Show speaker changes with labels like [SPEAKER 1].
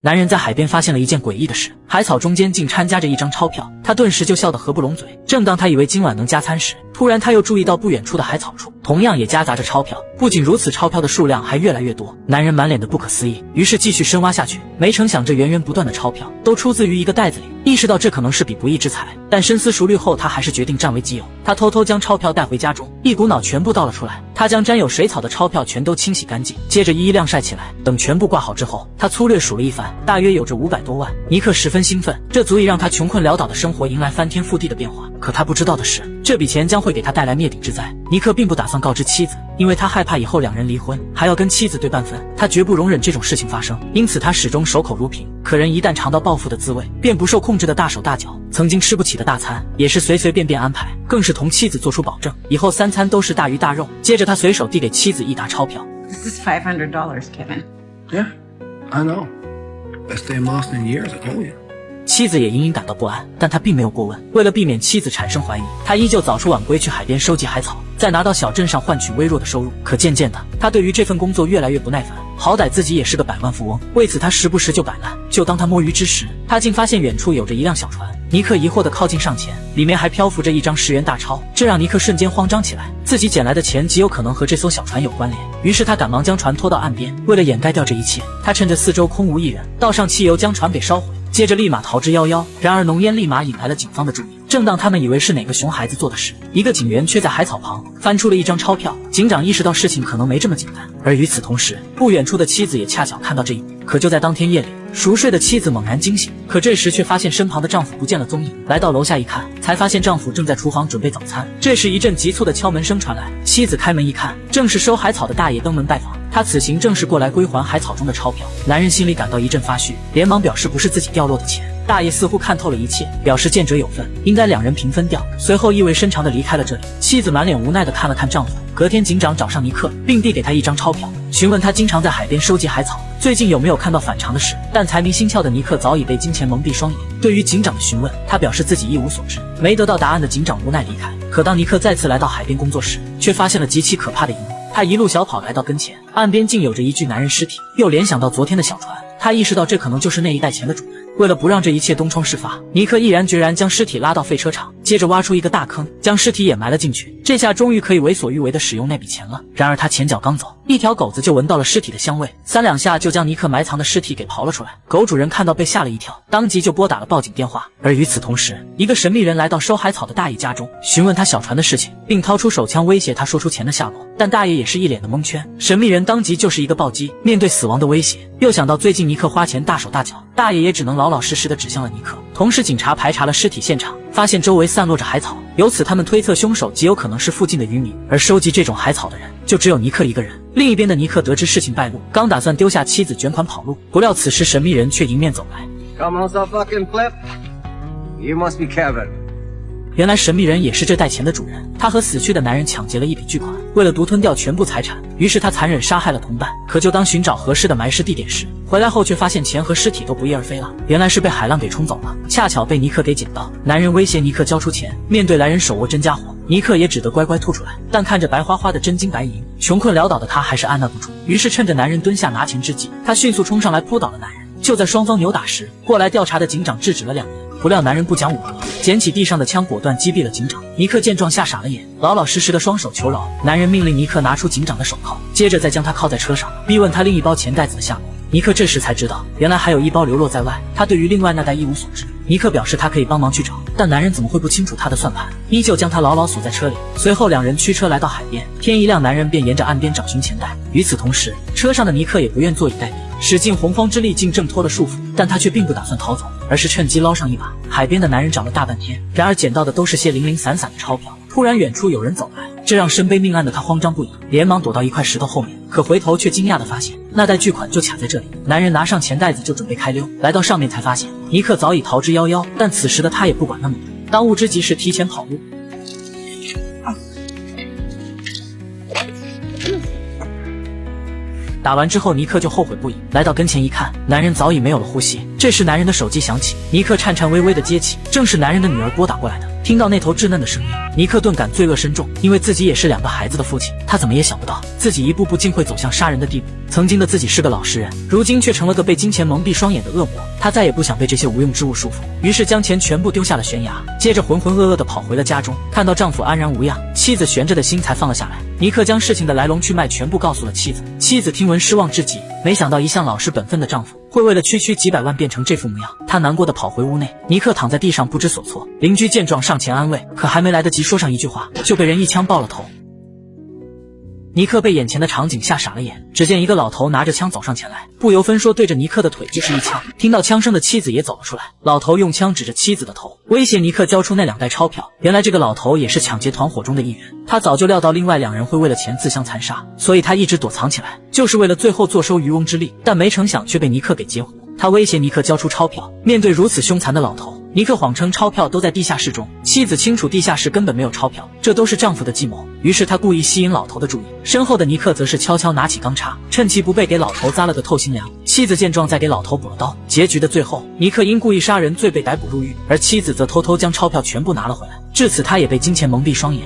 [SPEAKER 1] 男人在海边发现了一件诡异的事，海草中间竟掺夹着一张钞票，他顿时就笑得合不拢嘴。正当他以为今晚能加餐时，突然他又注意到不远处的海草处同样也夹杂着钞票，不仅如此，钞票的数量还越来越多。男人满脸的不可思议，于是继续深挖下去，没成想这源源不断的钞票都出自于一个袋子里。意识到这可能是笔不义之财，但深思熟虑后，他还是决定占为己有。他偷偷将钞票带回家中，一股脑全部倒了出来。他将沾有水草的钞票全都清洗干净，接着一一晾晒起来。等全部挂好之后，他粗略数了一番，大约有着500多万。尼克十分兴奋，这足以让他穷困潦倒的生活迎来翻天覆地的变化。可他不知道的是，这笔钱将会给他带来灭顶之灾。尼克并不打算告知妻子，因为他害怕以后两人离婚，还要跟妻子对半分，他绝不容忍这种事情发生，因此他始终守口如瓶。可人一旦尝到报复的滋味，便不受控制的大手大脚。曾经吃不起的大餐，也是随随便便安排，更是同妻子做出保证，以后3餐都是大鱼大肉。接着他随手递给妻子一沓钞票。
[SPEAKER 2] This is $500, Kevin.
[SPEAKER 3] Yeah, I know. Best day I'm lost in years, I told you.
[SPEAKER 1] 妻子也隐隐感到不安，但他并没有过问。为了避免妻子产生怀疑，他依旧早出晚归去海边收集海草，再拿到小镇上换取微弱的收入。可渐渐的，他对于这份工作越来越不耐烦。好歹自己也是个百万富翁，为此他时不时就摆烂。就当他摸鱼之时，他竟发现远处有着一辆小船。尼克疑惑地靠近上前，里面还漂浮着一张10元大钞，这让尼克瞬间慌张起来。自己捡来的钱极有可能和这艘小船有关联，于是他赶忙将船拖到岸边。为了掩盖掉这一切，他趁着四周空无一人，倒上汽油将船给烧毁，接着立马逃之夭夭。然而浓烟立马引来了警方的注意。正当他们以为是哪个熊孩子做的事，一个警员却在海草旁翻出了一张钞票。警长意识到事情可能没这么简单，而与此同时，不远处的妻子也恰巧看到这一幕。可就在当天夜里，熟睡的妻子猛然惊醒，可这时却发现身旁的丈夫不见了踪影。来到楼下一看，才发现丈夫正在厨房准备早餐。这时一阵急促的敲门声传来，妻子开门一看，正是收海草的大爷登门拜访。他此行正是过来归还海草中的钞票。男人心里感到一阵发虚，连忙表示不是自己掉落的钱。大爷似乎看透了一切，表示见者有份，应该两人平分掉。随后意味深长地离开了这里。妻子满脸无奈地看了看丈夫。隔天警长找上尼克，并递给他一张钞票，询问他经常在海边收集海草，最近有没有看到反常的事。但财迷心窍的尼克早已被金钱蒙蔽双眼，对于警长的询问，他表示自己一无所知。没得到答案的警长无奈离开。可当尼克再次来到海边工作时，却发现了极其可怕的一幕。他一路小跑来到跟前，岸边竟有着一具男人尸体。又联想到昨天的小船，他意识到这可能就是那一袋钱的主人。为了不让这一切东窗事发，尼克毅然决然将尸体拉到废车场，接着挖出一个大坑，将尸体掩埋了进去。这下终于可以为所欲为地使用那笔钱了。然而他前脚刚走，一条狗子就闻到了尸体的香味，3两下就将尼克埋藏的尸体给刨了出来。狗主人看到被吓了一跳，当即就拨打了报警电话。而与此同时，一个神秘人来到收海草的大爷家中，询问他小船的事情，并掏出手枪威胁他说出钱的下落。但大爷也是一脸的蒙圈，神秘人当即就是一个暴击。面对死亡的威胁，又想到最近尼克花钱大手大脚，大爷也只能老老实实地指向了尼克。同时警察排查了尸体现场，发现周围散落着海草，由此他们推测凶手极有可能是附近的渔民，而收集这种海草的人就只有尼克一个人。另一边的尼克得知事情败露，刚打算丢下妻子卷款跑路，不料此时神秘人却迎面走来。
[SPEAKER 4] Come on, so fucking flip. You must be Kevin.
[SPEAKER 1] 原来神秘人也是这袋钱的主人，他和死去的男人抢劫了一笔巨款，为了独吞掉全部财产，于是他残忍杀害了同伴。可就当寻找合适的埋尸地点时，回来后却发现钱和尸体都不翼而飞了，原来是被海浪给冲走了，恰巧被尼克给捡到。男人威胁尼克交出钱，面对来人手握真家伙，尼克也只得乖乖吐出来。但看着白花花的真金白银，穷困潦倒的他还是按捺不住，于是趁着男人蹲下拿钱之际，他迅速冲上来扑倒了男人。就在双方扭打时，过来调查的警长制止了两人。不料男人不讲武德，捡起地上的枪果断击毙了警长。尼克见状吓傻了眼，老老实实的双手求饶。男人命令尼克拿出警长的手铐，接着再将他铐在车上，逼问他另一包钱袋子的下落。尼克这时才知道，原来还有一包流落在外，他对于另外那袋一无所知。尼克表示他可以帮忙去找，但男人怎么会不清楚他的算盘，依旧将他牢牢锁在车里。随后两人驱车来到海边，天一亮，男人便沿着岸边找寻钱袋。与此同时，车上的尼克也不愿坐以待毙，使尽洪荒之力竟挣脱了束缚，但他却并不打算逃走，而是趁机捞上一把。海边的男人找了大半天，然而捡到的都是些零零散散的钞票。突然远处有人走来，这让身背命案的他慌张不已，连忙躲到一块石头后面，可回头却惊讶地发现那袋巨款就卡在这里。男人拿上钱袋子就准备开溜，来到上面才发现尼克早已逃之夭夭，但此时的他也不管那么多，当务之急是提前跑路。打完之后，尼克就后悔不已，来到跟前一看，男人早已没有了呼吸。这时男人的手机响起，尼克颤颤巍巍地接起，正是男人的女儿拨打过来的。听到那头稚嫩的声音，尼克顿感罪恶深重，因为自己也是2个孩子的父亲，他怎么也想不到自己一步步竟会走向杀人的地步。曾经的自己是个老实人，如今却成了个被金钱蒙蔽双眼的恶魔。他再也不想被这些无用之物束缚，于是将钱全部丢下了悬崖，接着浑浑噩噩地跑回了家中。看到丈夫安然无恙，妻子悬着的心才放了下来。尼克将事情的来龙去脉全部告诉了妻子，妻子听闻失望至极，没想到一向老实本分的丈夫会为了区区几百万变成这副模样。她难过的跑回屋内，尼克躺在地上不知所措。邻居见状上前安慰，可还没来得及说上一句话，就被人一枪爆了头。尼克被眼前的场景吓傻了眼，只见一个老头拿着枪走上前来，不由分说对着尼克的腿就是一枪。听到枪声的妻子也走了出来，老头用枪指着妻子的头，威胁尼克交出那2袋钞票。原来这个老头也是抢劫团伙中的一员，他早就料到另外2人会为了钱自相残杀，所以他一直躲藏起来，就是为了最后坐收渔翁之利。但没成想却被尼克给截胡。他威胁尼克交出钞票。面对如此凶残的老头，尼克谎称钞票都在地下室中，妻子清楚地下室根本没有钞票，这都是丈夫的计谋。于是他故意吸引老头的注意，身后的尼克则是悄悄拿起钢叉，趁其不备给老头扎了个透心凉。妻子见状再给老头补了刀。结局的最后，尼克因故意杀人罪被逮捕入狱，而妻子则偷偷将钞票全部拿了回来。至此他也被金钱蒙蔽双眼。